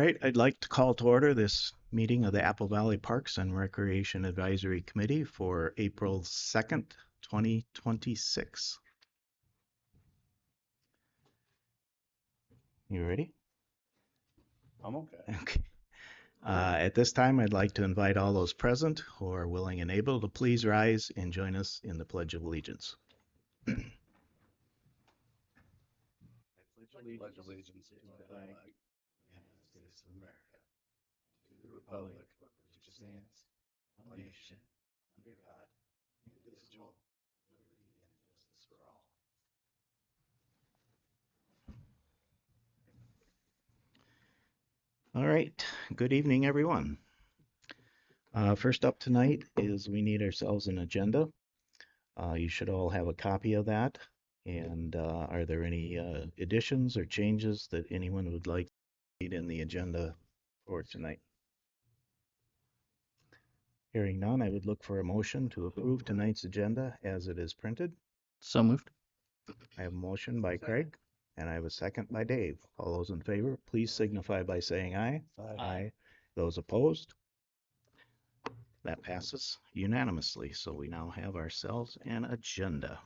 right, I'd like to call to order this meeting of the Apple Valley Parks and Recreation Advisory Committee for April 2nd, 2026. You ready? I'm okay. Okay. At this time, I'd like to invite all those present who are willing and able to please rise and join us in the Pledge of Allegiance. I pledge allegiance to the flag of the United States of America, to the republic for which it stands, one nation, under God, indivisible, with liberty and justice for all. All right, good evening, everyone. First up tonight is we need ourselves an agenda. You should all have a copy of that. And are there any additions or changes that anyone would like to see in the agenda for tonight? Hearing none, I would look for a motion to approve tonight's agenda as it is printed. So moved. I have a motion by Craig, and I have a second by Dave. All those in favor, please signify by saying aye. Aye. Those opposed? That passes unanimously, so we now have ourselves an agenda.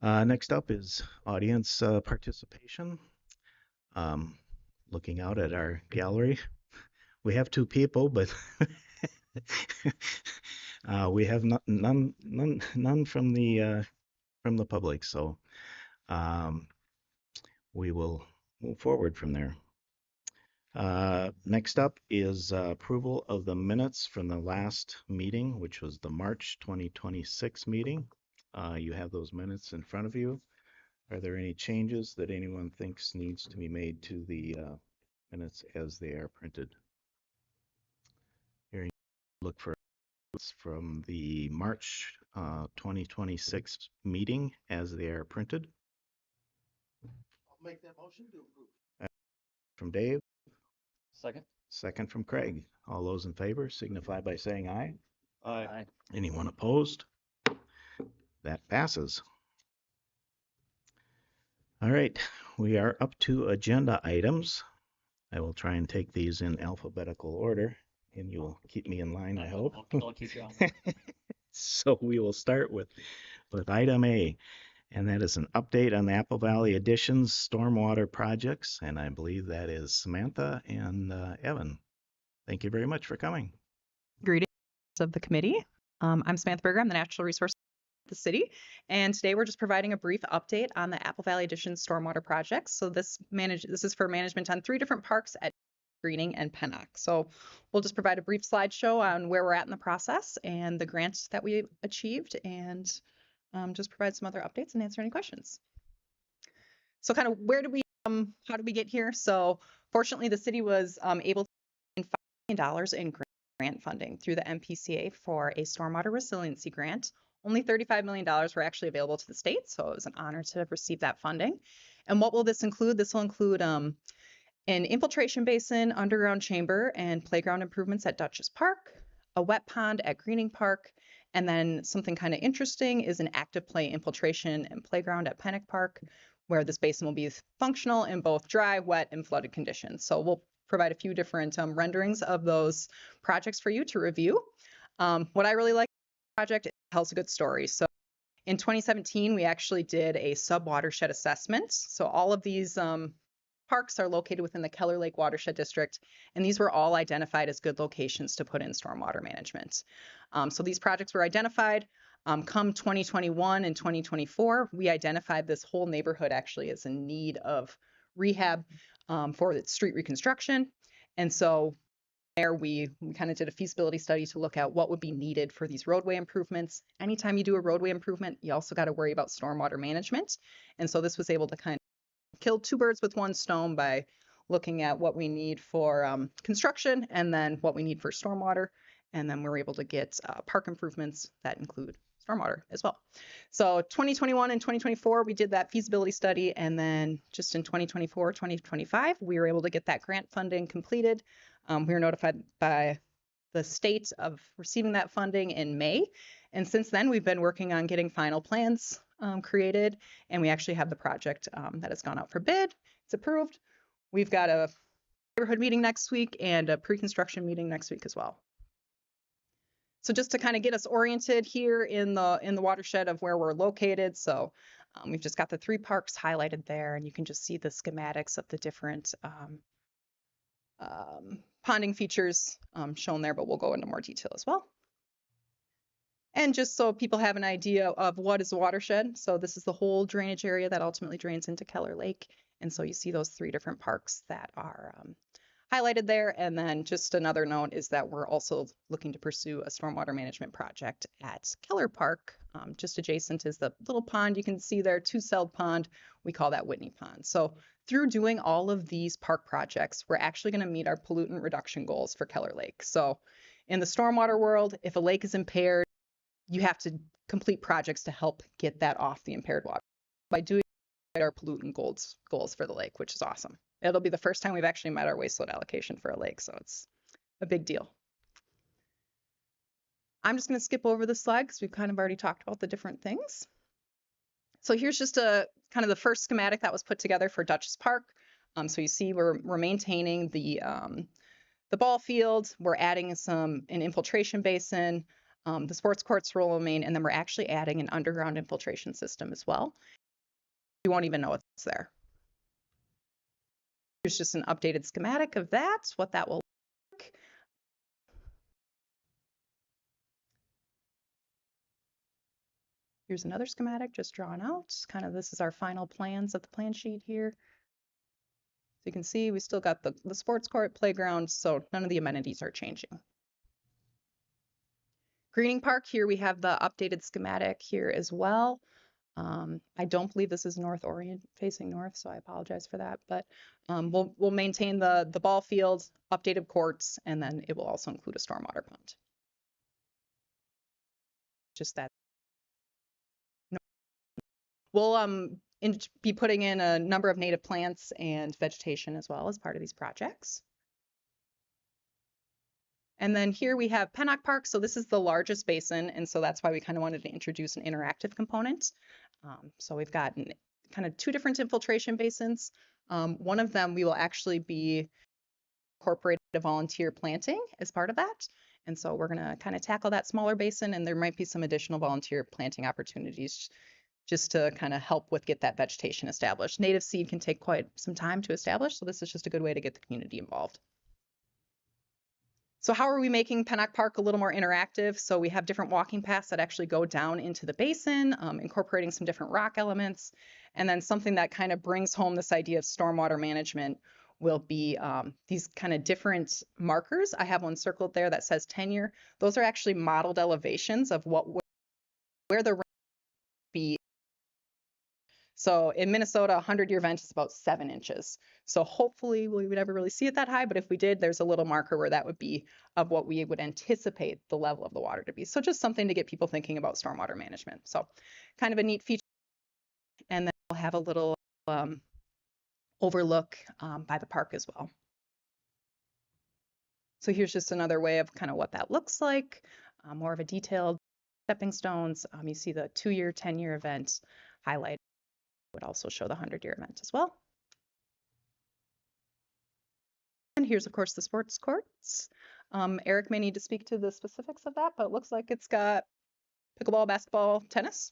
Next up is audience participation. Looking out at our gallery, we have two people, but we have none from the public, so we will move forward from there. Next up is approval of the minutes from the last meeting, which was the March 2026 meeting. You have those minutes in front of you. Are there any changes that anyone thinks needs to be made to the minutes as they are printed? Here, look for from the March 2026 meeting as they are printed. I'll make that motion to approve. From Dave. Second. Second from Craig. All those in favor signify by saying aye. Aye. Anyone opposed? That passes. All right, we are up to agenda items. I will try and take these in alphabetical order, and you will keep me in line, I hope. I'll keep you on. So we will start with item A, and that is an update on the Apple Valley Additions stormwater projects, and I believe that is Samantha and Evan. Thank you very much for coming. Greetings of the committee. I'm Samantha Berger. I'm the Natural Resource of the city, and today we're just providing a brief update on the Apple Valley Additions stormwater projects. So this is for management on 3 different parks at Greening and Pennock. So we'll just provide a brief slideshow on where we're at in the process and the grants that we achieved, and just provide some other updates and answer any questions. So kind of how did we get here? So fortunately, the city was able to $5 million in grant funding through the MPCA for a stormwater resiliency grant. Only $35 million were actually available to the state, so it was an honor to have received that funding. And what will this include? This will include an infiltration basin, underground chamber, and playground improvements at Dutchess Park, a wet pond at Greening Park, and then something kind of interesting is an active play infiltration and playground at Pennock Park, where this basin will be functional in both dry, wet, and flooded conditions. So we'll provide a few different renderings of those projects for you to review. What I really like about the project, it tells a good story. So in 2017, we actually did a sub-watershed assessment. So all of these parks are located within the Keller Lake Watershed District, and these were all identified as good locations to put in stormwater management. So these projects were identified. Come 2021 and 2024, we identified this whole neighborhood actually as in need of rehab for its street reconstruction. And so there we kind of did a feasibility study to look at what would be needed for these roadway improvements. Anytime you do a roadway improvement, you also got to worry about stormwater management. And so this was able to kind of kill 2 birds with 1 stone by looking at what we need for construction and then what we need for stormwater. And then we're able to get park improvements that include stormwater as well. So 2021 and 2024, we did that feasibility study. And then just in 2024, 2025, we were able to get that grant funding completed. We were notified by the state of receiving that funding in May. And since then, we've been working on getting final plans created. And we actually have the project that has gone out for bid. It's approved. We've got a neighborhood meeting next week and a pre-construction meeting next week as well. So just to kind of get us oriented here in the watershed of where we're located. So we've just got the 3 parks highlighted there, and you can just see the schematics of the different ponding features shown there, but we'll go into more detail as well. And just so people have an idea of what is a watershed. So this is the whole drainage area that ultimately drains into Keller Lake. And so you see those 3 different parks that are highlighted there. And then just another note is that we're also looking to pursue a stormwater management project at Keller Park. Just adjacent is the little pond you can see there, 2-celled pond. We call that Whitney Pond. So through doing all of these park projects, we're actually going to meet our pollutant reduction goals for Keller Lake. So in the stormwater world, if a lake is impaired, you have to complete projects to help get that off the impaired water. By doing our pollutant goals for the lake, which is awesome. It'll be the first time we've actually met our waste load allocation for a lake, so it's a big deal. I'm just going to skip over this slide because we've kind of already talked about the different things. So here's just a kind of the first schematic that was put together for Dutchess Park. So you see we're maintaining the ball field. We're adding an infiltration basin. The sports courts will remain, and then we're actually adding an underground infiltration system as well. You won't even know it's there. Here's just an updated schematic of that, what that will look like. Here's another schematic just drawn out. Kind of this is our final plans of the plan sheet here. So you can see we still got the sports court, playground, so none of the amenities are changing. Greening Park, here we have the updated schematic here as well. I don't believe this is facing north, so I apologize for that. But we'll maintain the ball field, updated courts, and then it will also include a stormwater pond. Just that. We'll be putting in a number of native plants and vegetation as well as part of these projects. And then here we have Pennock Park. So this is the largest basin, and so that's why we kind of wanted to introduce an interactive component. So we've got kind of 2 different infiltration basins. One of them we will actually be incorporating a volunteer planting as part of that. And so we're going to kind of tackle that smaller basin, and there might be some additional volunteer planting opportunities just to kind of help with get that vegetation established. Native seed can take quite some time to establish, so this is just a good way to get the community involved. So how are we making Pennock Park a little more interactive? So we have different walking paths that actually go down into the basin, incorporating some different rock elements. And then something that kind of brings home this idea of stormwater management will be these kind of different markers. I have one circled there that says tenure. Those are actually modeled elevations of where the rain will be. So in Minnesota, a 100-year vent is about 7 inches. So hopefully we would never really see it that high, but if we did, there's a little marker where that would be of what we would anticipate the level of the water to be. So just something to get people thinking about stormwater management. So kind of a neat feature. And then we'll have a little overlook by the park as well. So here's just another way of kind of what that looks like, more of a detailed stepping stones. You see the 2-year, 10-year event highlighted. Would also show the 100-year event as well. And here's, of course, the sports courts. Eric may need to speak to the specifics of that, but it looks like it's got pickleball, basketball, tennis.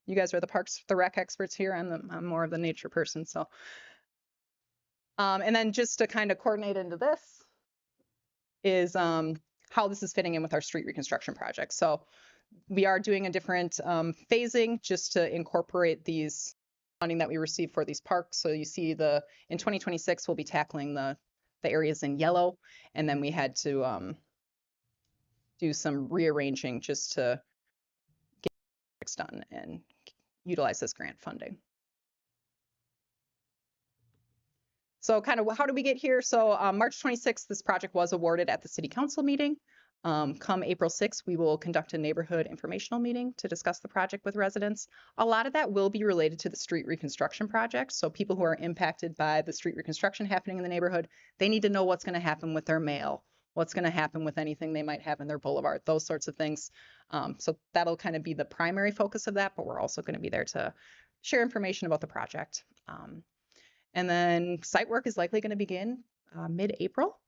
You guys are the rec experts here. I'm more of the nature person. So, and then just to kind of coordinate into this is how this is fitting in with our street reconstruction project. So we are doing a different phasing just to incorporate these funding that we receive for these parks. So you see in 2026, we'll be tackling the areas in yellow. And then we had to do some rearranging just to get projects done and utilize this grant funding. So kind of how did we get here? So March 26th, this project was awarded at the city council meeting. Come April 6th, we will conduct a neighborhood informational meeting to discuss the project with residents. A lot of that will be related to the street reconstruction project. So people who are impacted by the street reconstruction happening in the neighborhood, they need to know what's going to happen with their mail, what's going to happen with anything they might have in their boulevard, those sorts of things. So that'll kind of be the primary focus of that, but we're also going to be there to share information about the project. And then site work is likely going to begin mid-April.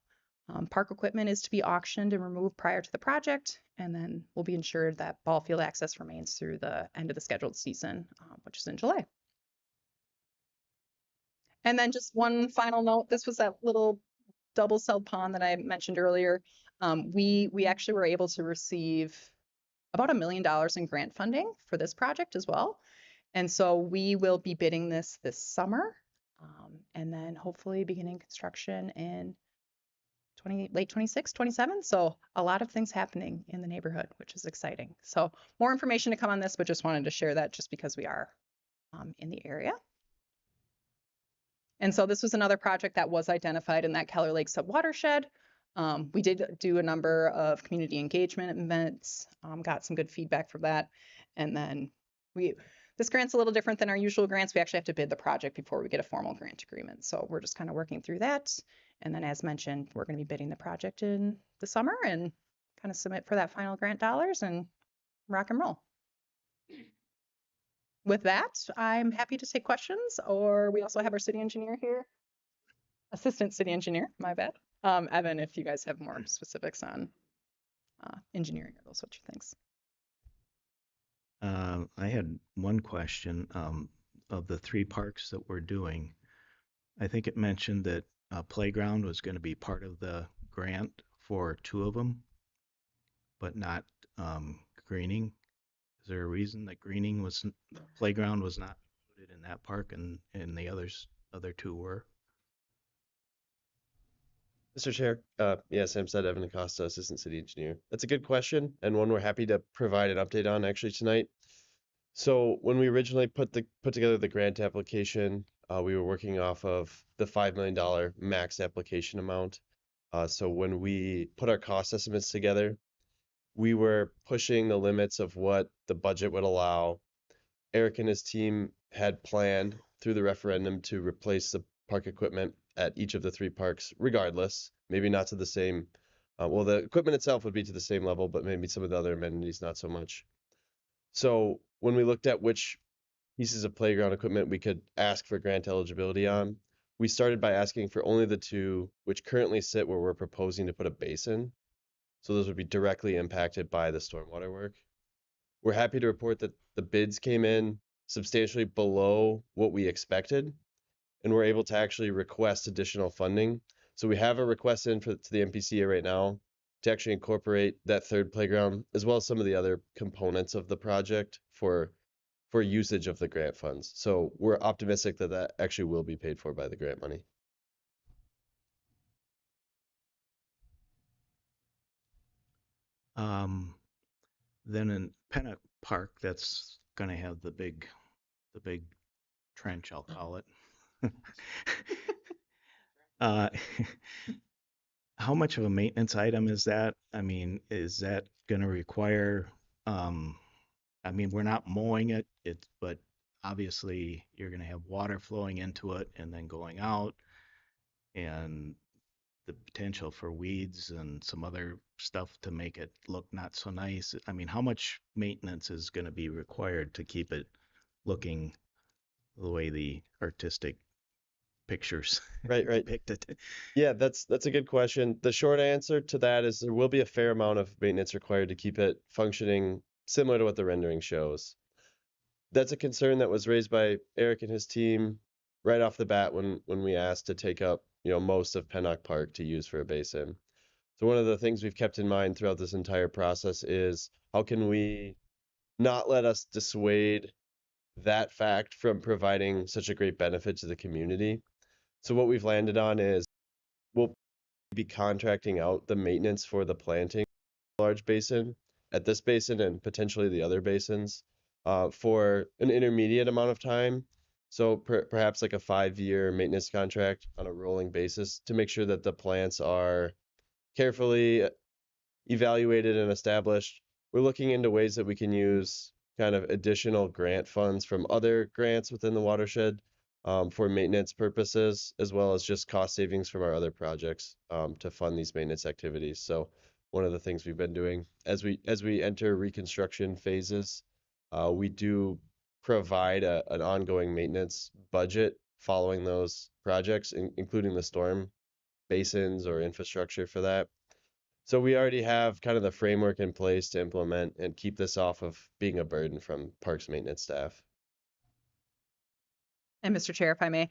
Park equipment is to be auctioned and removed prior to the project, and then we'll be ensured that ball field access remains through the end of the scheduled season, which is in July. And then just one final note, this was that little double-celled pond that I mentioned earlier. We actually were able to receive about $1 million in grant funding for this project as well. And so we will be bidding this summer, and then hopefully beginning construction in late 26, 27. So a lot of things happening in the neighborhood, which is exciting. So more information to come on this, but just wanted to share that just because we are in the area. And so this was another project that was identified in that Keller Lake subwatershed. We did do a number of community engagement events, got some good feedback from that. And then this grant's a little different than our usual grants. We actually have to bid the project before we get a formal grant agreement. So we're just kind of working through that. And then as mentioned, we're going to be bidding the project in the summer and kind of submit for that final grant dollars and rock and roll. With that, I'm happy to take questions, or we also have our city engineer here. Assistant city engineer, my bad. Evan, if you guys have more specifics on engineering or those sorts of things. I had one question. Of the 3 parks that we're doing, I think it mentioned that playground was going to be part of the grant for 2 of them, but not greening. Is there a reason that playground was not included in that park and the other 2 were? Mr. Chair, Sam said, Evan Acosta, Assistant City Engineer. That's a good question, and one we're happy to provide an update on actually tonight. So when we originally put together the grant application, we were working off of the $5 million max application amount. So when we put our cost estimates together, we were pushing the limits of what the budget would allow. Eric and his team had planned through the referendum to replace the park equipment at each of the 3 parks regardless, maybe not to the same, well, the equipment itself would be to the same level, but maybe some of the other amenities not so much. So when we looked at which pieces of playground equipment we could ask for grant eligibility on, we started by asking for only the 2 which currently sit where we're proposing to put a basin. So those would be directly impacted by the stormwater work. We're happy to report that the bids came in substantially below what we expected, and we're able to actually request additional funding. So we have a request in to the MPCA right now to actually incorporate that 3rd playground, as well as some of the other components of the project for usage of the grant funds. So we're optimistic that that actually will be paid for by the grant money. Then in Pennock Park, that's going to have the big trench, I'll call it. How much of a maintenance item is that? I mean, is that going to require, I mean, we're not mowing it, but obviously you're going to have water flowing into it and then going out, and the potential for weeds and some other stuff to make it look not so nice. I mean, how much maintenance is going to be required to keep it looking the way the artistic pictures Right. depict it? Yeah, that's a good question. The short answer to that is there will be a fair amount of maintenance required to keep it functioning similar to what the rendering shows. That's a concern that was raised by Eric and his team right off the bat when we asked to take up, most of Pennock Park to use for a basin. So one of the things we've kept in mind throughout this entire process is how can we not let us dissuade that fact from providing such a great benefit to the community. So what we've landed on is we'll be contracting out the maintenance for the planting large basin at this basin and potentially the other basins for an intermediate amount of time. So perhaps like a 5-year maintenance contract on a rolling basis to make sure that the plants are carefully evaluated and established. We're looking into ways that we can use kind of additional grant funds from other grants within the watershed for maintenance purposes, as well as just cost savings from our other projects to fund these maintenance activities. So one of the things we've been doing as we enter reconstruction phases, we do provide an ongoing maintenance budget following those projects, including the storm basins or infrastructure for that. So we already have kind of the framework in place to implement and keep this off of being a burden from parks maintenance staff. And Mr. Chair, if I may,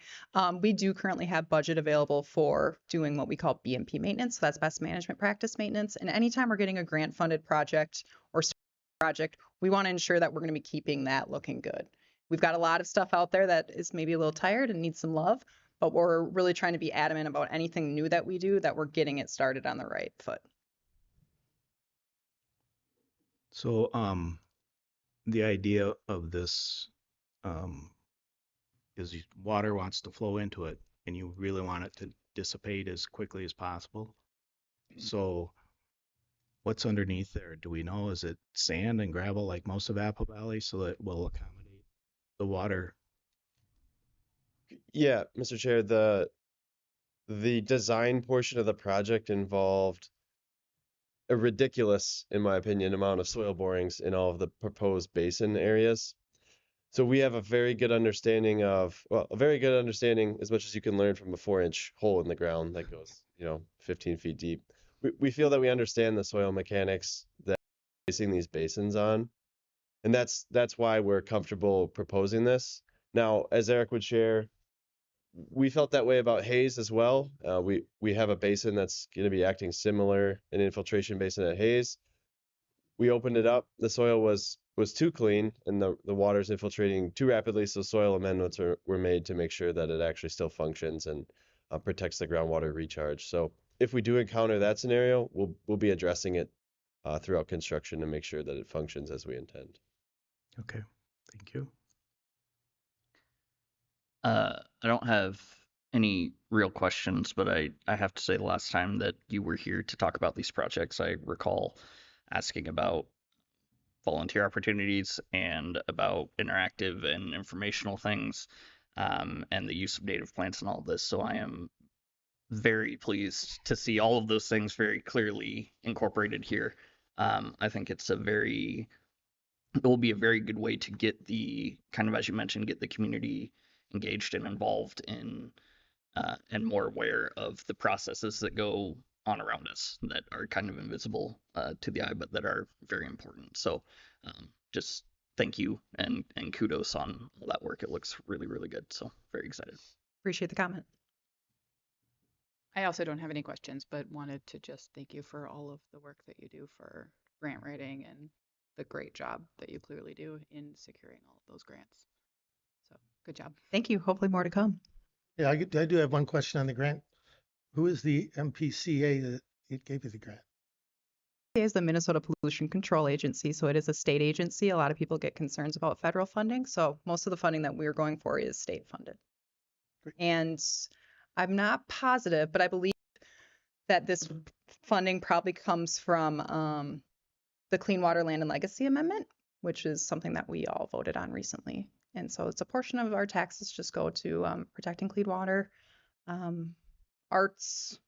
we do currently have budget available for doing what we call BMP maintenance. So that's best management practice maintenance. And anytime we're getting a grant funded project or project, we want to ensure that we're going to be keeping that looking good. We've got a lot of stuff out there that is maybe a little tired and needs some love, but we're really trying to be adamant about anything new that we do, that we're getting it started on the right foot. So, the idea of this, is water wants to flow into it and you really want it to dissipate as quickly as possible. So what's underneath there? Do we know? Is it sand and gravel like most of Apple Valley so that it will accommodate the water? Yeah, Mr. Chair, the design portion of the project involved a ridiculous, in my opinion, amount of soil borings in all of the proposed basin areas. So we have a very good understanding of, well, a very good understanding as much as you can learn from a 4-inch hole in the ground that goes, 15 feet deep. We feel that we understand the soil mechanics that we're basing these basins on. And that's why we're comfortable proposing this. Now, as Eric would share, we felt that way about Hayes as well. We have a basin that's going to be acting similar, an infiltration basin at Hayes. We opened it up. The soil was too clean and the water's infiltrating too rapidly. So soil amendments were made to make sure that it actually still functions and protects the groundwater recharge. So if we do encounter that scenario, we'll be addressing it throughout construction to make sure that it functions as we intend. Okay, thank you. I don't have any real questions, but I have to say the last time that you were here to talk about these projects, I recall asking about volunteer opportunities and about interactive and informational things, and the use of native plants and all of this. So I am very pleased to see all of those things very clearly incorporated here. I think it will be a very good way to get the, kind of as you mentioned, get the community engaged and involved in and more aware of the processes that go on around us that are kind of invisible to the eye, but that are very important. So just thank you and kudos on all that work. It looks really, really good. So very excited. Appreciate the comment. I also don't have any questions, but wanted to just thank you for all of the work that you do for grant writing and the great job that you clearly do in securing all of those grants. So good job. Thank you. Hopefully more to come. Yeah, I do have one question on the grant. Who is the MPCA that it gave you the grant? Is the Minnesota Pollution Control Agency, so it is a state agency. A lot of people get concerns about federal funding, so most of the funding that we're going for is state funded. Great. And I'm not positive, but I believe that this funding probably comes from the Clean Water, Land, and Legacy Amendment, which is something that we all voted on recently. And so it's a portion of our taxes just go to protecting clean water, arts,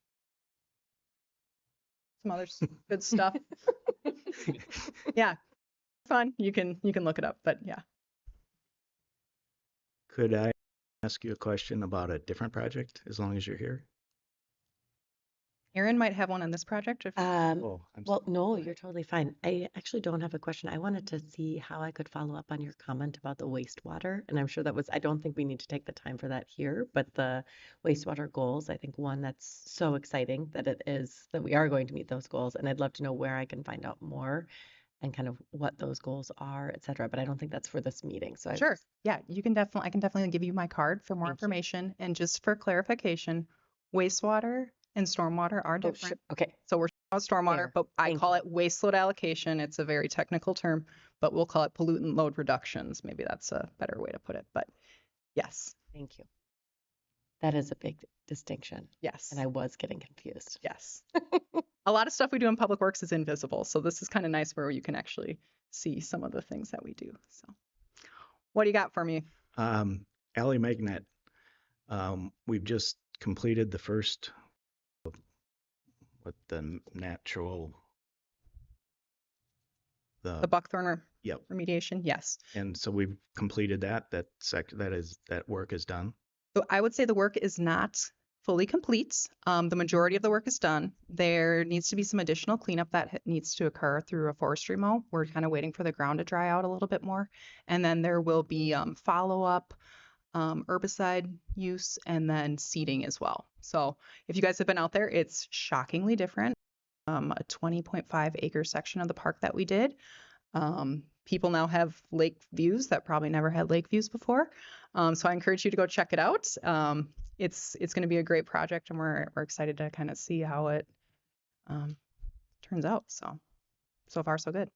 some other good stuff. Yeah, fun. You can look it up, but yeah. Could I ask you a question about a different project as long as you're here? Erin might have one on this project. If Oh, Well, no, you're totally fine. I actually don't have a question. I wanted to see how I could follow up on your comment about the wastewater. And I'm sure I don't think we need to take the time for that here, but the wastewater goals, I think one that's so exciting that we are going to meet those goals. And I'd love to know where I can find out more and kind of what those goals are, et cetera. But I don't think that's for this meeting. So sure. Yeah, I can definitely give you my card for more Thank you. information. And just for clarification, wastewater and stormwater are Oh, different. sure. Okay. So we're talking about stormwater, Fair. but I Thank call it waste load allocation. It's a very technical term, but we'll call it pollutant load reductions. Maybe that's a better way to put it. But yes, Thank you. That is a big distinction. yes, And I was getting confused. yes. A lot of stuff we do in public works is invisible. So this is kind of nice where you can actually see some of the things that we do. So what do you got for me? Alley Magnet. We've just completed the first with the natural, The buckthorn yep. remediation? Yes. And so we've completed that. That work is done. So I would say the work is not fully complete. The majority of the work is done. There needs to be some additional cleanup that needs to occur through a forestry mow. We're kind of waiting for the ground to dry out a little bit more. And then there will be follow-up herbicide use and then seeding as well. So if you guys have been out there, it's shockingly different. A 20.5 acre section of the park that we did. People now have lake views that probably never had lake views before. So I encourage you to go check it out. It's going to be a great project, and we're excited to kind of see how it turns out. So far so good.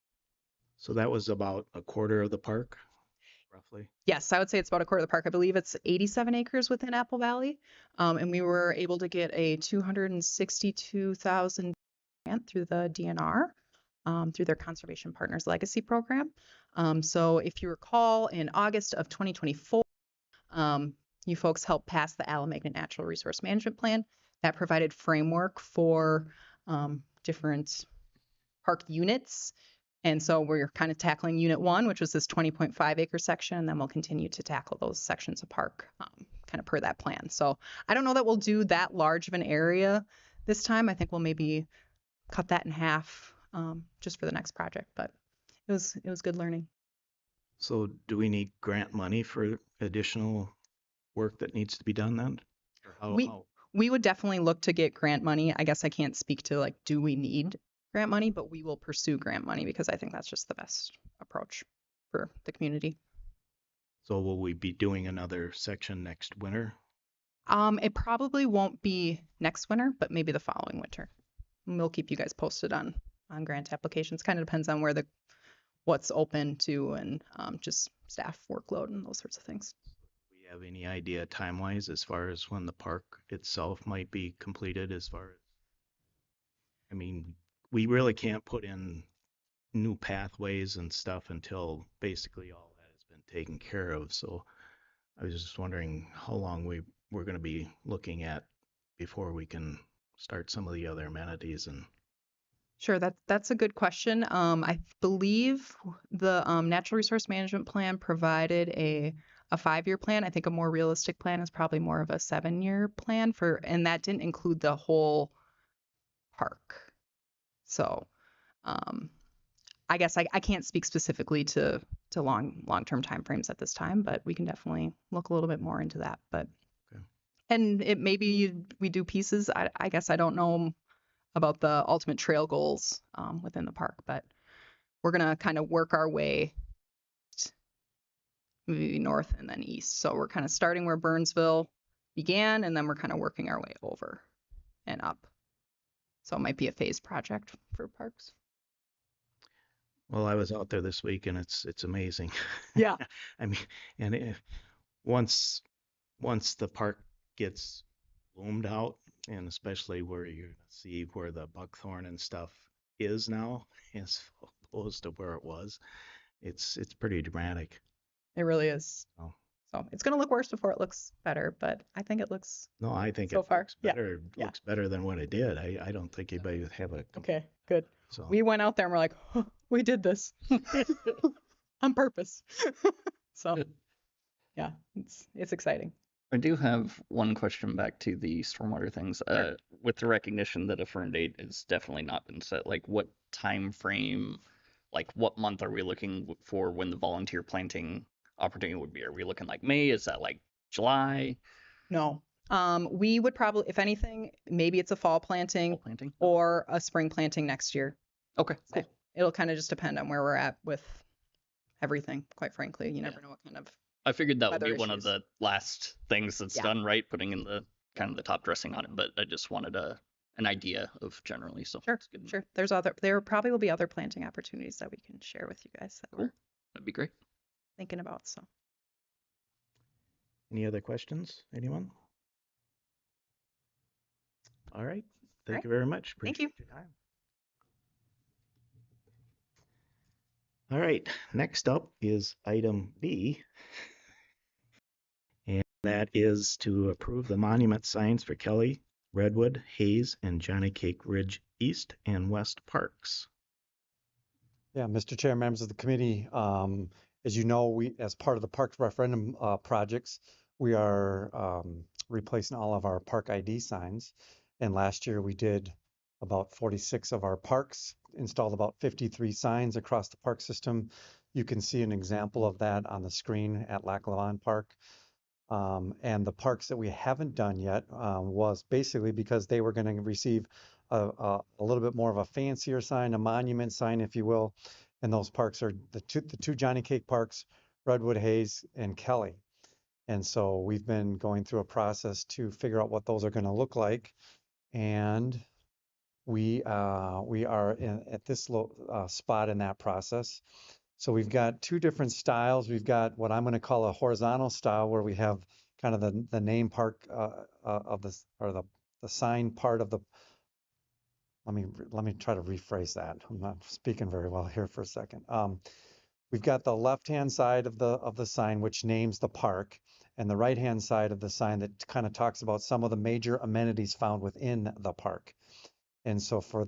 So that was about a quarter of the park, roughly. Yes, I would say it's about a quarter of the park. I believe it's 87 acres within Apple Valley, and we were able to get a $262,000 grant through the DNR. Through their Conservation Partners Legacy Program. So if you recall, in August of 2024, you folks helped pass the Alamagna Natural Resource Management Plan that provided framework for different park units. And so we're kind of tackling Unit 1, which was this 20.5 acre section, and then we'll continue to tackle those sections of park kind of per that plan. So I don't know that we'll do that large of an area this time. I think we'll maybe cut that in half just for the next project, but it was good learning. So do we need grant money for additional work that needs to be done then? Or We would definitely look to get grant money. I guess I can't speak to like, do we need grant money, but we will pursue grant money because I think that's just the best approach for the community. So will we be doing another section next winter? It probably won't be next winter, but maybe the following winter. And we'll keep you guys posted on grant applications. Kind of depends on what's open to and just staff workload and those sorts of things. Do we have any idea time-wise as far as when the park itself might be completed I mean, we really can't put in new pathways and stuff until basically all that has been taken care of. So I was just wondering how long we're going to be looking at before we can start some of the other amenities and Sure, that's a good question. I believe the Natural Resource Management Plan provided a 5-year plan. I think a more realistic plan is probably more of a 7-year plan and that didn't include the whole park. So I guess I can't speak specifically to long-term timeframes at this time, but we can definitely look a little bit more into that. But Okay. And it maybe we do pieces. I guess I don't know about the ultimate trail goals within the park, but we're gonna kind of work our way maybe north and then east. So we're kind of starting where Burnsville began, and then we're kind of working our way over and up. So it might be a phased project for parks. well, I was out there this week and it's amazing. Yeah. I mean, and once the park gets bloomed out, and especially where you're gonna see where the buckthorn and stuff is now, as opposed to where it was, it's pretty dramatic. It really is. Oh. So it's gonna look worse before it looks better, but I think it looks No, I think so it far. looks better. Yeah. Looks better than what it did. I don't think anybody would have a okay. Good. So We went out there and we're like, oh, we did this on purpose. So yeah, it's exciting. I do have one question back to the stormwater things. Sure. With the recognition that a firm date has definitely not been set, like what time frame, like what month are we looking for when the volunteer planting opportunity would be? Are we looking like May? Is that like July? No. We would probably, if anything, maybe it's a fall planting Fall planting? or a spring planting next year. Okay, cool. It'll kind of just depend on where we're at with everything, quite frankly. You never know what kind of. I figured that would be weather one of issues. the last things that's Yeah. done, right? Putting in the kind of the top dressing on it, but I just wanted an idea of generally. So Sure, it's good. sure. There probably will be other planting opportunities that we can share with you guys that Cool. we're That'd be great. thinking about. So any other questions? Anyone? All right. Thank right. you very much. Thank you. Appreciate your time. All right. Next up is item B. And that is to approve the monument signs for Kelly, Redwood, Hayes, and Johnny Cake Ridge East and West Parks. Yeah, Mr. Chair, members of the committee, as you know, as part of the Parks referendum projects, we are replacing all of our park ID signs. And last year we did about 46 of our parks, installed about 53 signs across the park system. You can see an example of that on the screen at Lac La Van Park. And the parks that we haven't done yet was basically because they were going to receive a little bit more of a fancier sign, a monument sign, if you will. And those parks are the two Johnny Cake parks, Redwood, Hayes, and Kelly. And so we've been going through a process to figure out what those are going to look like. And we are at this spot in that process. So we've got two different styles. We've got what I'm going to call a horizontal style, where we have kind of the name part of this, or the sign part of the. Let me try to rephrase that. I'm not speaking very well here for a second. We've got the left-hand side of the sign, which names the park, and the right-hand side of the sign that kind of talks about some of the major amenities found within the park. And so for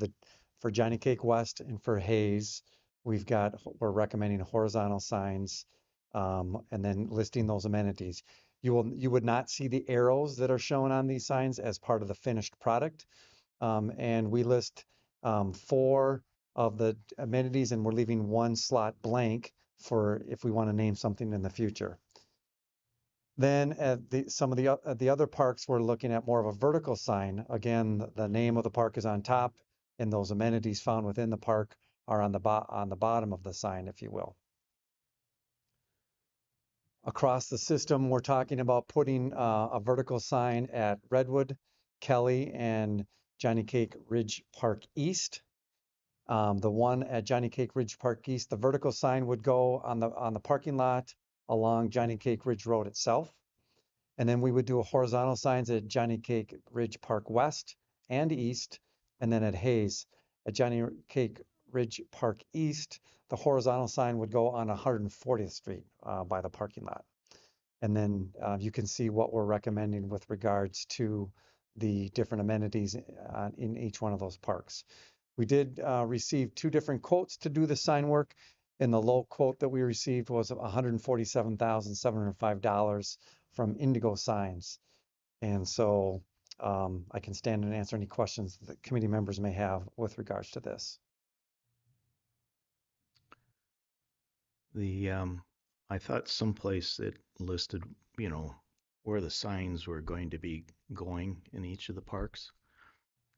Johnny Cake West and for Hayes, we're recommending horizontal signs, and then listing those amenities. You would not see the arrows that are shown on these signs as part of the finished product. And we list 4 of the amenities, and we're leaving 1 slot blank for if we want to name something in the future. Then at some of the other parks, we're looking at more of a vertical sign. Again, the name of the park is on top, and those amenities found within the park are on the bottom of the sign, if you will. Across the system, we're talking about putting a vertical sign at Redwood, Kelly, and Johnny Cake Ridge Park East. The one at Johnny Cake Ridge Park East, the vertical sign would go on the parking lot along Johnny Cake Ridge Road itself. And then we would do a horizontal signs at Johnny Cake Ridge Park West and East, and then at Hayes. At Johnny Cake Ridge Park East, the horizontal sign would go on 140th Street by the parking lot. And then you can see what we're recommending with regards to the different amenities in each one of those parks. We did receive 2 different quotes to do the sign work, and the low quote that we received was $147,705 from Indigo Signs. And so I can stand and answer any questions that committee members may have with regards to this. I thought someplace it listed, where the signs were going to be going in each of the parks.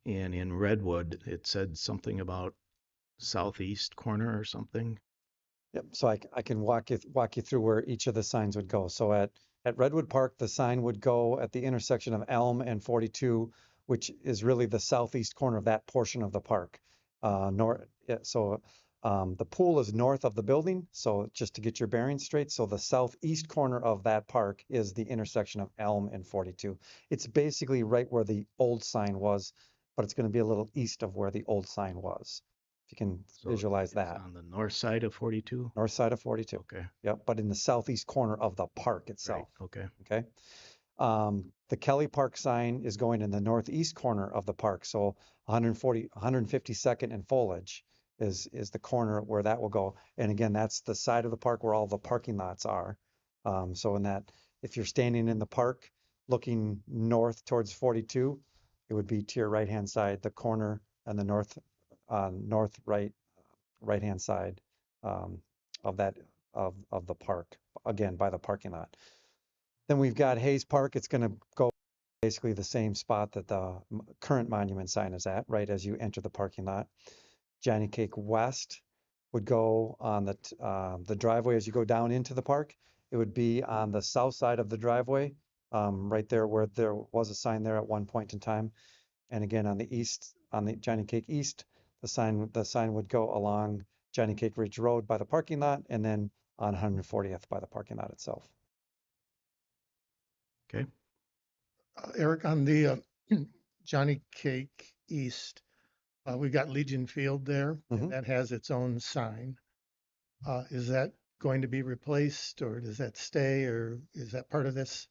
And in Redwood, it said something about southeast corner or something. Yep. So I can walk you through where each of the signs would go. So at Redwood Park, the sign would go at the intersection of Elm and 42, which is really the southeast corner of that portion of the park. The pool is north of the building. So just to get your bearings straight, so the southeast corner of that park is the intersection of Elm and 42. It's basically right where the old sign was, but it's going to be a little east of where the old sign was. If you can visualize that. On the north side of 42? North side of 42. Okay. Yep, but in the southeast corner of the park itself. Right. Okay. Okay. The Kelly Park sign is going in the northeast corner of the park. So 152nd and Foliage is the corner where that will go. And again, that's the side of the park where all the parking lots are. So if you're standing in the park looking north towards 42, it would be to your right-hand side, the corner and the north right-hand side of the park, again, by the parking lot. Then we've got Hayes Park. It's going to go basically the same spot that the current monument sign is at, right as you enter the parking lot. Johnny Cake West would go on the driveway as you go down into the park. It would be on the south side of the driveway, right there where there was a sign there at one point in time. And again, on the Johnny Cake East, the sign would go along Johnny Cake Ridge Road by the parking lot, and then on 140th by the parking lot itself. Okay. Eric, on the Johnny Cake East, we've got Legion Field there, and that has its own sign. Is that going to be replaced, or does that stay, or is that part of this?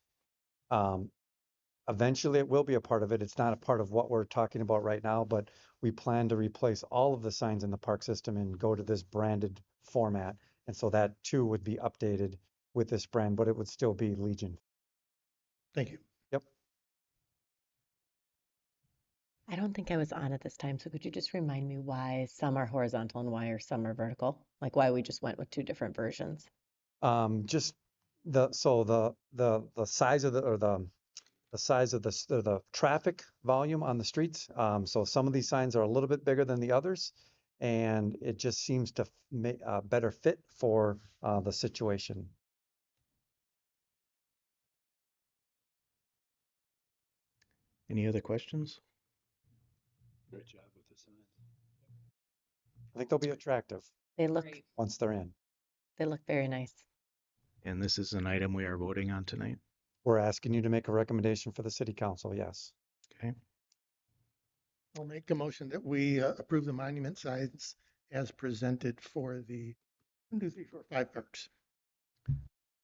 Eventually, it will be a part of it. It's not a part of what we're talking about right now, but we plan to replace all of the signs in the park system and go to this branded format. And so that too would be updated with this brand, but it would still be Legion. Thank you. Yep. I don't think I was on at this time, so could you just remind me why some are horizontal and why are some are vertical? Like why we just went with two different versions? Just the size of the size of the traffic volume on the streets. So some of these signs are a little bit bigger than the others, and it just seems to better fit for the situation. Any other questions? Great job with the signs. I think they'll be attractive They look Great. once they're in. they look very nice. And this is an item we are voting on tonight. We're asking you to make a recommendation for the city council, yes. Okay. I'll make a motion that we approve the monument signs as presented for the 1, 2, 3, 4, 5 parks.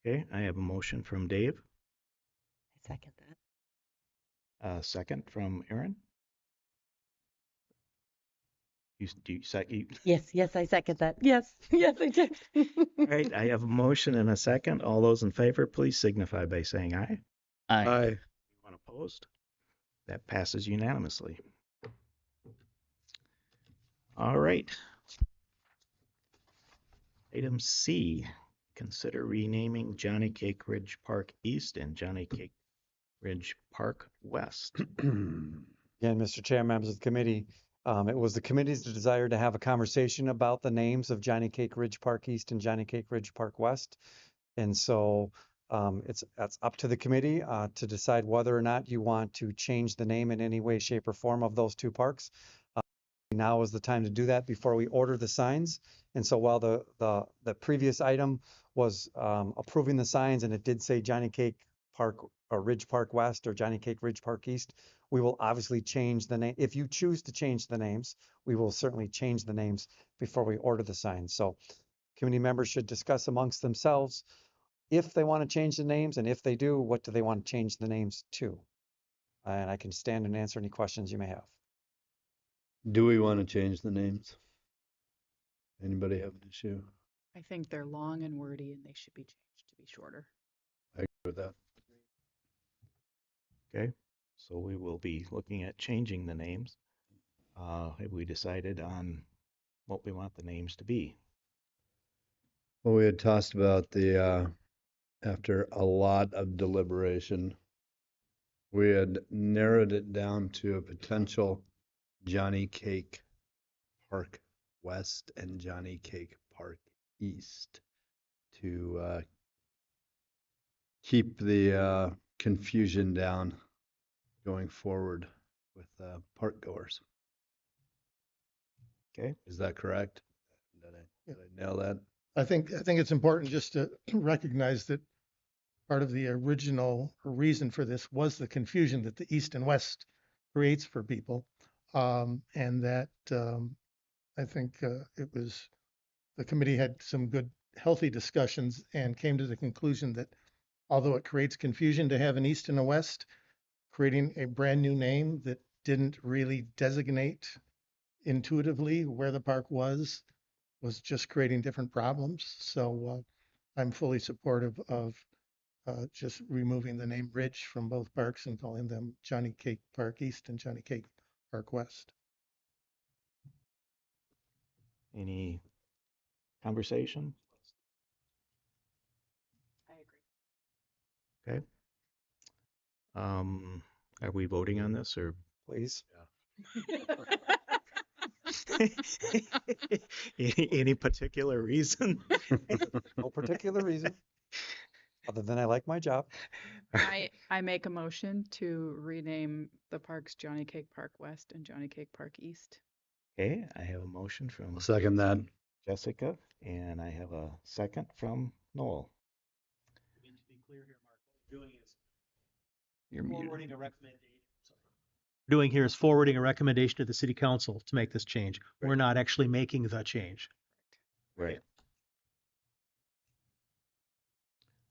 Okay, I have a motion from Dave, I second that. a second from Aaron. Do you second? Yes, I second that. Yes, yes, I did. All right, I have a motion and a second. All those in favor, please signify by saying aye. Aye. Anyone opposed? That passes unanimously. All right. Item C, consider renaming Johnny Cake Ridge Park East and Johnny Cake Ridge Park West. Again, Mr. Chair, members of the committee, it was the committee's desire to have a conversation about the names of Johnny Cake Ridge Park East and Johnny Cake Ridge Park West. And so that's up to the committee to decide whether or not you want to change the name in any way, shape, or form of those two parks. Now is the time to do that before we order the signs. And so while the previous item was approving the signs and it did say Johnny Cake Park or Ridge Park West or Johnny Cake Ridge Park East, we will obviously change the name. If you choose to change the names, we will certainly change the names before we order the signs. So committee members should discuss amongst themselves if they want to change the names, and if they do, what do they want to change the names to? And I can stand and answer any questions you may have. Do we want to change the names? Anybody have an issue? I think they're long and wordy and they should be changed to be shorter. I agree with that. Okay, so we will be looking at changing the names. Have we decided on what we want the names to be? Well, we had tossed about the, after a lot of deliberation, we had narrowed it down to a potential Johnny Cake Park West and Johnny Cake Park East to keep the confusion down going forward with park goers. Okay, Is that correct? Did I nail that? I think it's important just to recognize that part of the original reason for this was the confusion that the East and West creates for people. And that I think it was the committee had some good, healthy discussions and came to the conclusion that although it creates confusion to have an East and a West, creating a brand new name that didn't really designate intuitively where the park was just creating different problems. So I'm fully supportive of just removing the name Ridge from both parks and calling them Johnny Cake Park East and Johnny Cake Park West. any conversation? I agree. Okay. Are we voting on this or? Please. Any particular reason? No particular reason, other than I like my job. I make a motion to rename the parks Johnny Cake Park West and Johnny Cake Park East. Okay, I have a motion from I'll second that. Jessica, and I have a second from Noel. I mean, to be clear here, Mark, what we're doing is You're muted. forwarding a recommendation. Doing here is forwarding a recommendation to the city council to make this change. We're not actually making the change. Right.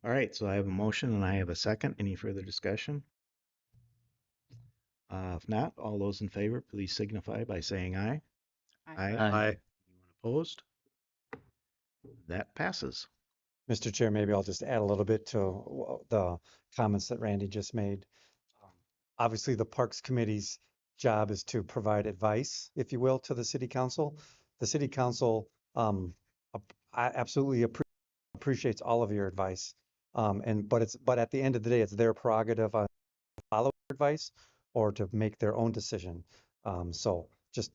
All right, so I have a motion and I have a second. Any further discussion? If not, all those in favor, please signify by saying aye. Aye. Aye. Anyone opposed? That passes. Mr. Chair, maybe I'll just add a little bit to the comments that Randy just made. Obviously, the Parks Committee's job is to provide advice, if you will, to the City Council. The City Council absolutely appreciates all of your advice. But at the end of the day, it's their prerogative on follow advice or to make their own decision. So just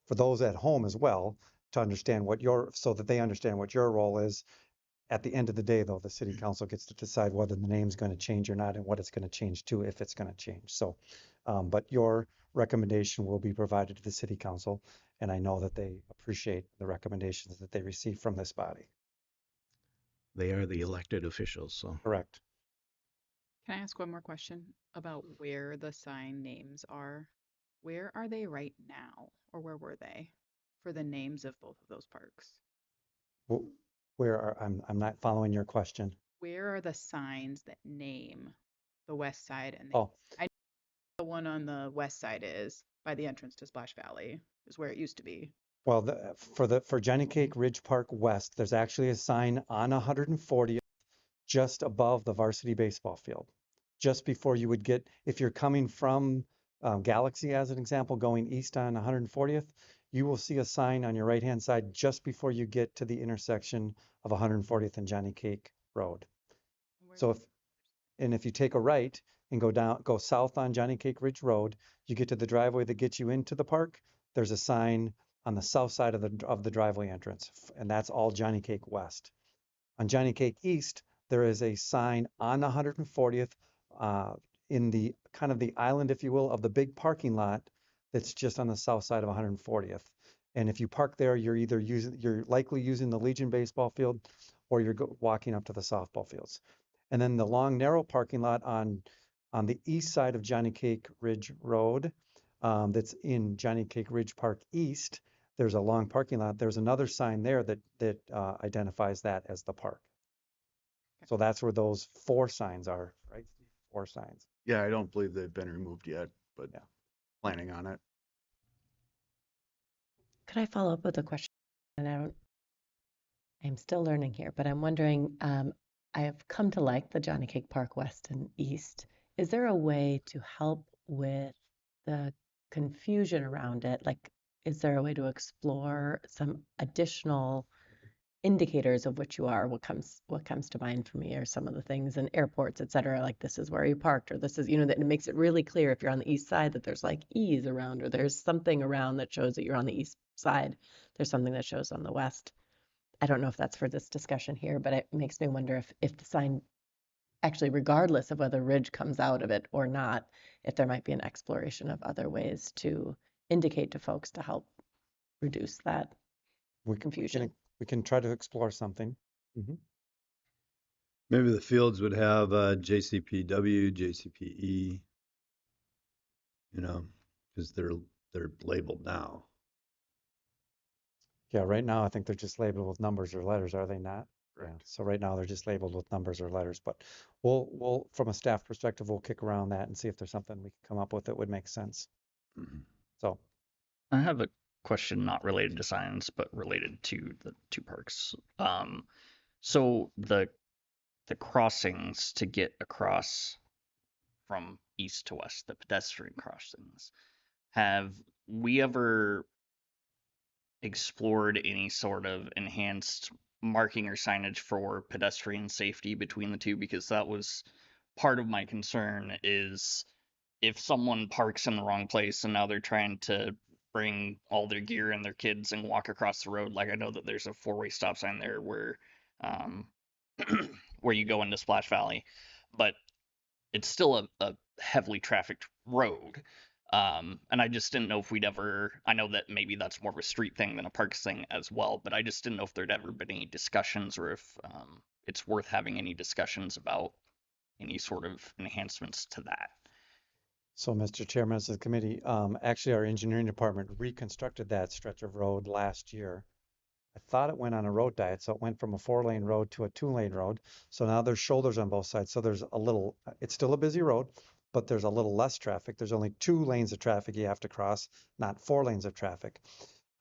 for those at home as well, to understand so that they understand what your role is. At the end of the day, though, the City Council gets to decide whether the name's going to change or not and what it's going to change to, if it's going to change. So, but your recommendation will be provided to the City Council, and I know that they appreciate the recommendations that they receive from this body. They are the elected officials, so. Correct. Can I ask one more question about where the sign names are? Where are they right now, or where were they for the names of both of those parks? I'm not following your question. Where are the signs that name the west side and Oh, I know the one on the west side is by the entrance to Splash Valley is where it used to be. well, for Johnny Cake Ridge Park West, there's actually a sign on 140th just above the varsity baseball field. Just before you would get, if you're coming from Galaxy as an example, going east on 140th, you will see a sign on your right-hand side just before you get to the intersection of 140th and Johnny Cake Road. So if you take a right and go south on Johnny Cake Ridge Road, you get to the driveway that gets you into the park. There's a sign on the south side of the driveway entrance, and that's all Johnny Cake West. On Johnny Cake East, there is a sign on 140th in the kind of the island, if you will, of the big parking lot that's just on the south side of 140th. And if you park there, you're likely using the Legion baseball field, or you're walking up to the softball fields. And then the long, narrow parking lot on the east side of Johnny Cake Ridge Road, that's in Johnny Cake Ridge Park East. There's a long parking lot. There's another sign there that identifies that as the park. So that's where those 4 signs are, right? 4 signs. Yeah, I don't believe they've been removed yet, but Yeah. planning on it. Could I follow up with a question? And I'm still learning here, but I'm wondering, I have come to like the Johnny Cake Park West and East. Is there a way to help with the confusion around it? Like, is there a way to explore some additional indicators of which you are? What comes to mind for me are some of the things in airports, et cetera, like this is where you parked, or this is, that it makes it really clear if you're on the east side that there's like E's around, or there's something around that shows that you're on the east side. There's something that shows on the west. I don't know if that's for this discussion here, but it makes me wonder if the sign actually, regardless of whether Ridge comes out of it or not, if there might be an exploration of other ways to indicate to folks to help reduce that confusion. We can try to explore something. Maybe the fields would have JCPW, JCPE, because they're labeled now. Yeah, right now I think they're just labeled with numbers or letters, are they not? Right. Yeah. So right now they're just labeled with numbers or letters, but we'll from a staff perspective, we'll kick around that and see if there's something we can come up with that would make sense. Mhm. So I have a question not related to science, but related to the 2 parks. So the crossings to get across from east to west, the pedestrian crossings, have we ever explored any sort of enhanced marking or signage for pedestrian safety between the 2? Because that was part of my concern, is if someone parks in the wrong place and now they're trying to bring all their gear and their kids and walk across the road. Like, I know that there's a 4-way stop sign there where where you go into Splash Valley, but it's still a heavily trafficked road. And I just didn't know if we'd ever, I know that maybe that's more of a street thing than a parks thing as well, but I just didn't know if there'd ever been any discussions, or if it's worth having any discussions about any sort of enhancements to that. So, Mr. Chair, members of the committee, actually our engineering department reconstructed that stretch of road last year. I thought it went on a road diet, so it went from a 4-lane road to a 2-lane road. So now there's shoulders on both sides. So there's it's still a busy road, but there's a little less traffic. There's only 2 lanes of traffic you have to cross, not 4 lanes of traffic.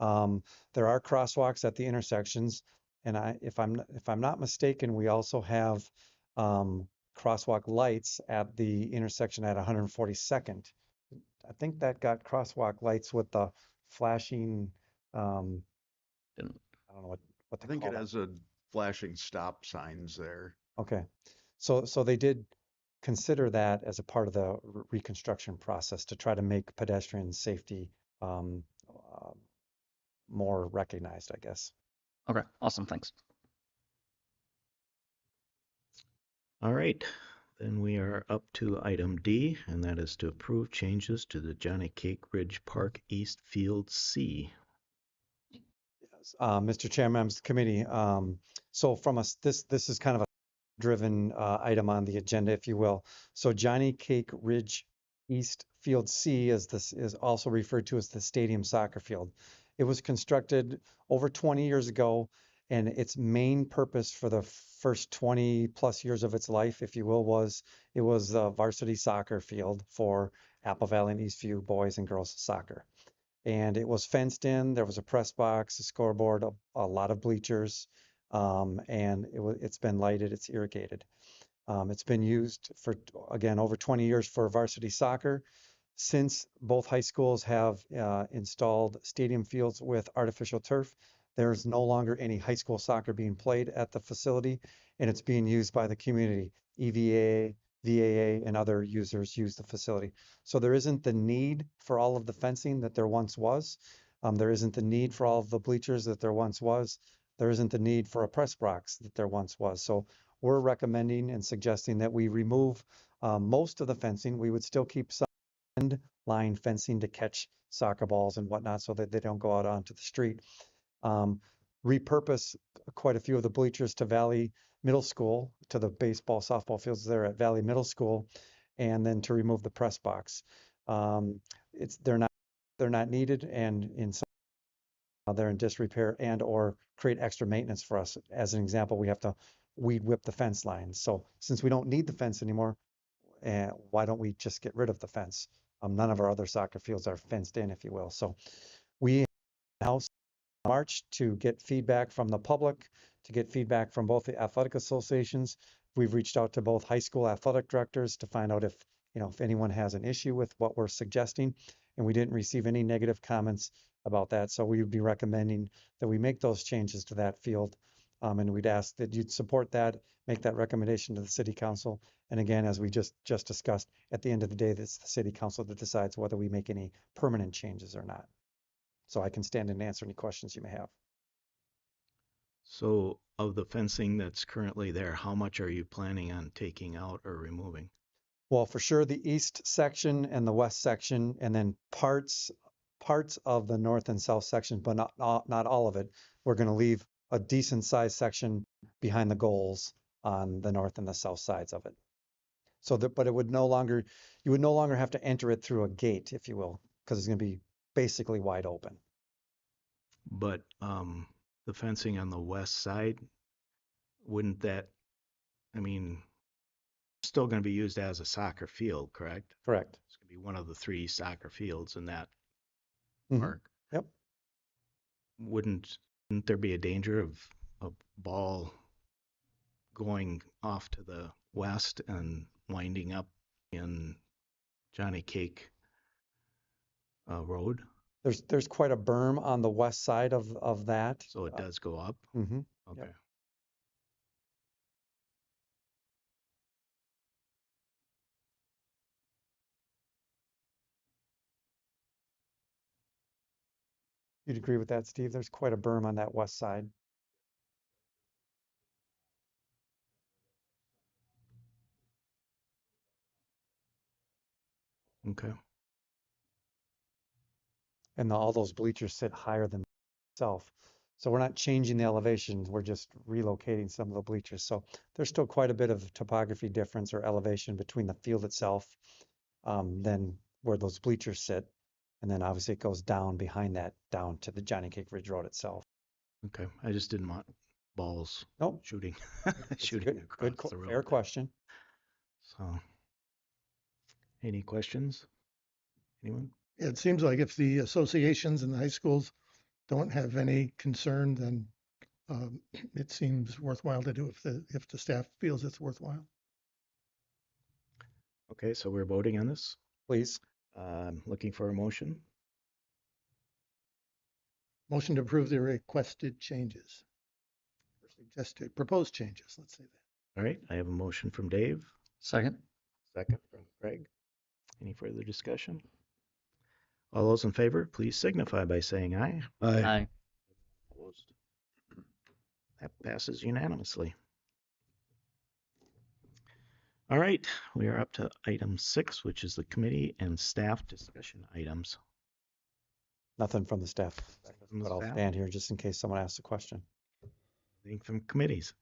There are crosswalks at the intersections. And if I'm not mistaken, we also have crosswalk lights at the intersection at 142nd. I think that got crosswalk lights with the flashing, Didn't- I don't know what I to think call it that. has a flashing stop signs there. Okay. So they did consider that as a part of the reconstruction process to try to make pedestrian safety um, uh, more recognized, I guess. Okay, awesome, thanks. All right, then we are up to item D, and that is to approve changes to the Johnny Cake Ridge Park East Field C. Mr. Chair, members of the committee, so from us, this is kind of a driven item on the agenda, if you will. So Johnny Cake Ridge East Field C, as this is also referred to as the stadium soccer field. It was constructed over 20 years ago, and its main purpose for the first 20 plus years of its life, if you will, was it was a varsity soccer field for Apple Valley and Eastview boys and girls soccer. And it was fenced in. There was a press box, a scoreboard, a lot of bleachers, and it's been lighted. It's irrigated. It's been used for, again, over 20 years for varsity soccer. Since both high schools have installed stadium fields with artificial turf, there's no longer any high school soccer being played at the facility, and it's being used by the community. EVA, VAA, and other users use the facility. So there isn't the need for all of the fencing that there once was. There isn't the need for all of the bleachers that there once was. There isn't the need for a press box that there once was. So we're recommending and suggesting that we remove most of the fencing. We would still keep some end line fencing to catch soccer balls and whatnot so that they don't go out onto the street. Repurpose quite a few of the bleachers to Valley Middle School, to the baseball, softball fields there at Valley Middle School, and then to remove the press box. They're not needed, and in some they're in disrepair and or create extra maintenance for us. As an example, we have to weed whip the fence lines. So since we don't need the fence anymore, why don't we just get rid of the fence? None of our other soccer fields are fenced in, if you will. So we house March to get feedback from the public, to get feedback from both the athletic associations. We've reached out to both high school athletic directors to find out if anyone has an issue with what we're suggesting, and we didn't receive any negative comments about that. So we would be recommending that we make those changes to that field, and we'd ask that you'd support that, make that recommendation to the city council. And again, as we just discussed, at the end of the day, it's the city council that decides whether we make any permanent changes or not. So I can stand and answer any questions you may have. So of the fencing that's currently there, how much are you planning on taking out or removing? Well, for sure, the east section and the west section, and then parts of the north and south section, but not all of it. We're going to leave a decent sized section behind the goals on the north and the south sides of it. So that, but you would no longer have to enter it through a gate, if you will, because it's going to be basically wide open. But the fencing on the west side, wouldn't that, I mean, still going to be used as a soccer field, correct? Correct. It's going to be one of the 3 soccer fields in that Mhm. park. Yep. Wouldn't there be a danger of a ball going off to the west and winding up in Johnny Cake Road? There's quite a berm on the west side of that. So it does go up? Mm-hmm. Okay. Yep. You'd agree with that, Steve? There's quite a berm on that west side. Okay. And all those bleachers sit higher than itself. So we're not changing the elevations, we're just relocating some of the bleachers. So there's still quite a bit of topography difference or elevation between the field itself, than where those bleachers sit. And then obviously it goes down behind that, down to the Johnny Cake Ridge Road itself. Okay. I just didn't want balls Nope. shooting It's a shooting across the road. fair question. So, any questions? Anyone? It seems like if the associations and the high schools don't have any concern, then it seems worthwhile to do if the staff feels it's worthwhile. Okay, so we're voting on this. Please. Looking for a motion. Motion to approve the requested changes. Or suggested, proposed changes, let's say that. All right, I have a motion from Dave, Second? second from Craig. Any further discussion? All those in favor, please signify by saying aye. Aye. Aye. Opposed? That passes unanimously. All right, we are up to item 6, which is the committee and staff discussion items. Nothing from the staff, From the but I'll staff? stand here just in case someone asks a question. Anything from committees?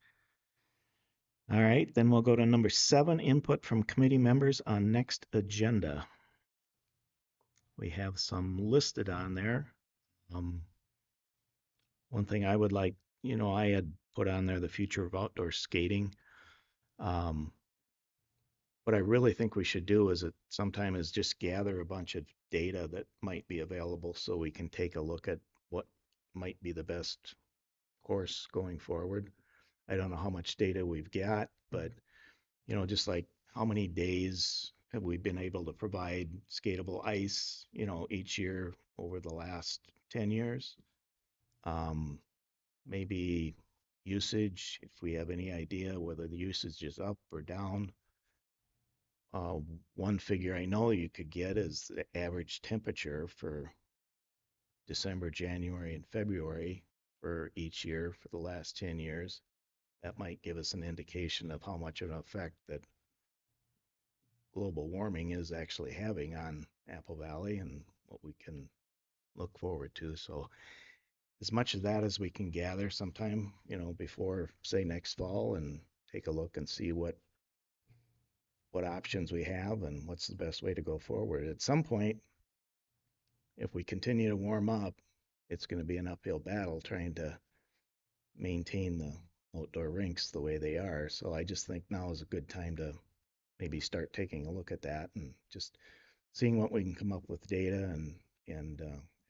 All right, then we'll go to number 7, input from committee members on next agenda. We have some listed on there. One thing I would like, I had put on there the future of outdoor skating. What I really think we should do is sometime is just gather a bunch of data that might be available so we can take a look at what might be the best course going forward. I don't know how much data we've got, but just like how many days have we been able to provide skatable ice, each year over the last 10 years? Maybe usage, if we have any idea whether the usage is up or down. One figure I know you could get is the average temperature for December, January, and February for each year for the last 10 years. That might give us an indication of how much of an effect that global warming is actually having on Apple Valley and what we can look forward to. So as much of that as we can gather sometime, before, say, next fall, and take a look and see what options we have and what's the best way to go forward. At some point, if we continue to warm up, it's going to be an uphill battle trying to maintain the outdoor rinks the way they are. So I just think now is a good time to maybe start taking a look at that and just seeing what we can come up with data and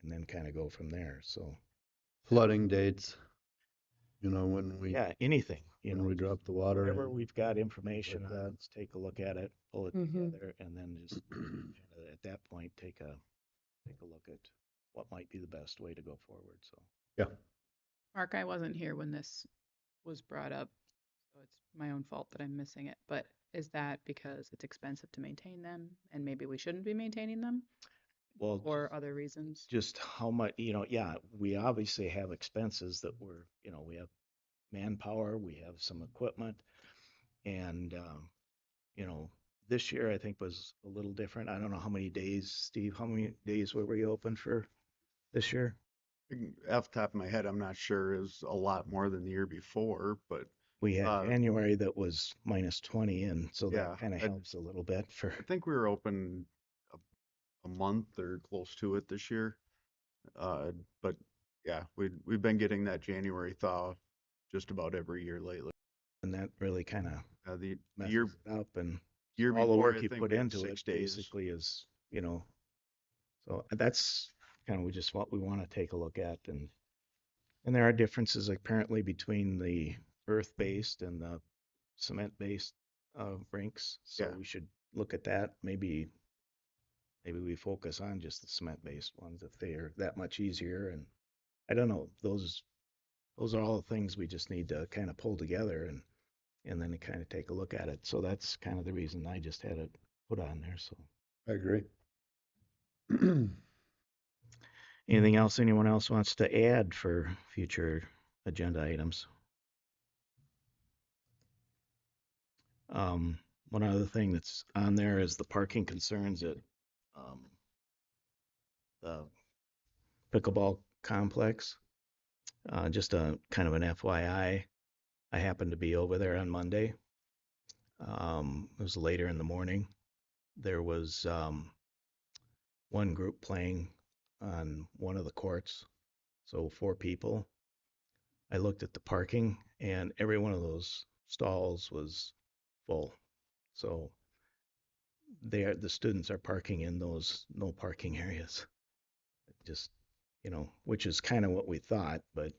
then kind of go from there. So Flooding dates, when we, yeah, anything, when we drop the water. wherever we've got information like on, that. let's take a look at it, pull it together, and then just at that point take a look at what might be the best way to go forward. So Yeah. Mark, I wasn't here when this was brought up, so it's my own fault that I'm missing it. But is that because it's expensive to maintain them and maybe we shouldn't be maintaining them, well, or other reasons? just how much, yeah, we obviously have expenses that we have manpower, we have some equipment, and this year I think was a little different. I don't know how many days, Steve, how many days were we open for this year? Off the top of my head, I'm not sure. It was a lot more than the year before, but We had January that was -20, and so yeah, that kind of helps a little bit for. I think we were open a month or close to it this year. But yeah, we've been getting that January thaw just about every year lately. And that really kind of The messes year it up, and year all the before, work I you think put we had into 6 it days. basically is, so that's kind of just what we want to take a look at. And there are differences apparently between the earth-based and the cement-based rinks. So Yeah. we should look at that. Maybe we focus on just the cement-based ones if they are that much easier. And I don't know, those are all the things we just need to kind of pull together and then kind of take a look at it. So that's kind of the reason I just had it put on there. So I agree. anything else anyone else wants to add for future agenda items? One other thing that's on there is the parking concerns at the pickleball complex. Just a kind of an FYI, I happened to be over there on Monday. It was later in the morning. There was one group playing on one of the courts, so 4 people. I looked at the parking, and every one of those stalls was full. So the students are parking in those no parking areas. Just, which is kind of what we thought, but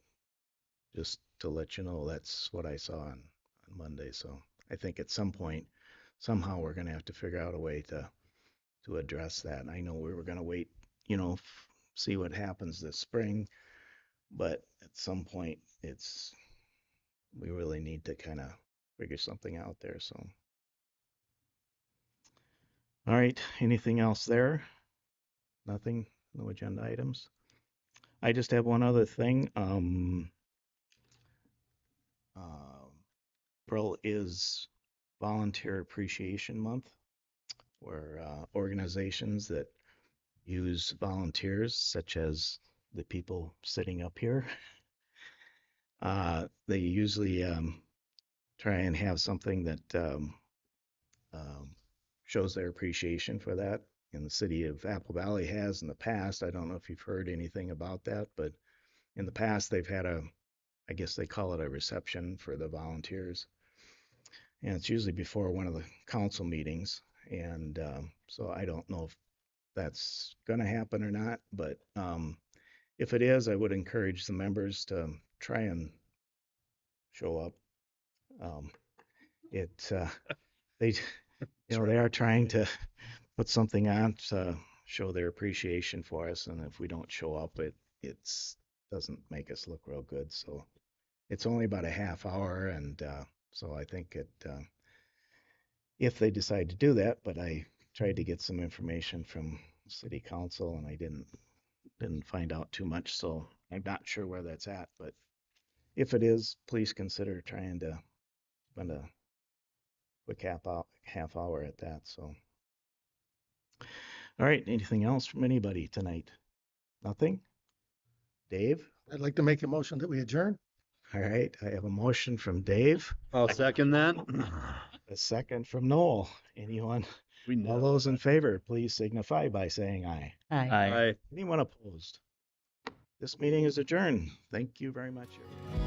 just to let you know, that's what I saw on Monday. So I think at some point, somehow we're gonna have to figure out a way to address that. I know we were gonna wait, see what happens this spring, but at some point we really need to kind of figure something out there. So, all right, anything else there? Nothing, no agenda items. I just have one other thing. April is Volunteer Appreciation Month, where organizations that use volunteers, such as the people sitting up here, they usually try and have something that shows their appreciation for that. And the city of Apple Valley has in the past. I don't know if you've heard anything about that, but in the past they've had I guess they call it a reception for the volunteers. And it's usually before one of the council meetings. And so I don't know if that's going to happen or not, but if it is, I would encourage the members to try and show up. They, they are trying to put something on to show their appreciation for us, and if we don't show up, it doesn't make us look real good. So it's only about a half hour, and so I think if they decide to do that, but I tried to get some information from city council, and I didn't find out too much, so I'm not sure where that's at. But if it is, please consider trying to spend a quick half hour at that. So, all right, anything else from anybody tonight? Nothing? Dave? I'd like to make a motion that we adjourn. All right, I have a motion from Dave, I'll second that. a second from Noel. Anyone? All those in favor, please signify by saying aye. Aye. Aye. Aye. Anyone opposed? This meeting is adjourned. Thank you very much, everyone.